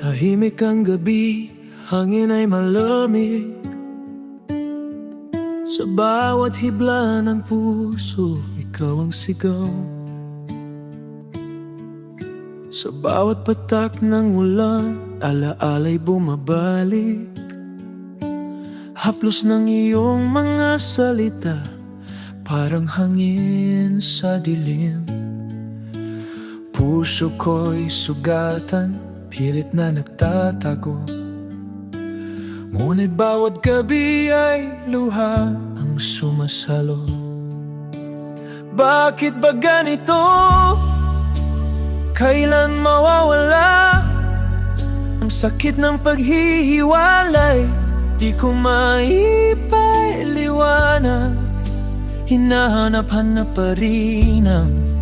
Tahimik ang gabi, hangin ay malamig. Sa bawat hibla ng puso, ikaw ang sigaw. Sa bawat patak ng ulan, alaala'y bumabalik. Haplos ng iyong mga salita, parang hangin sa dilim. Puso ko'y sugatan, pilit na nagtatago. Ngunit bawat gabi ay luha ang sumasalo. Bakit ba ganito? Kailan mawawala ang sakit ng paghihiwalay? Di ko maipaliwanag, hinahanap-hanap pa rin ang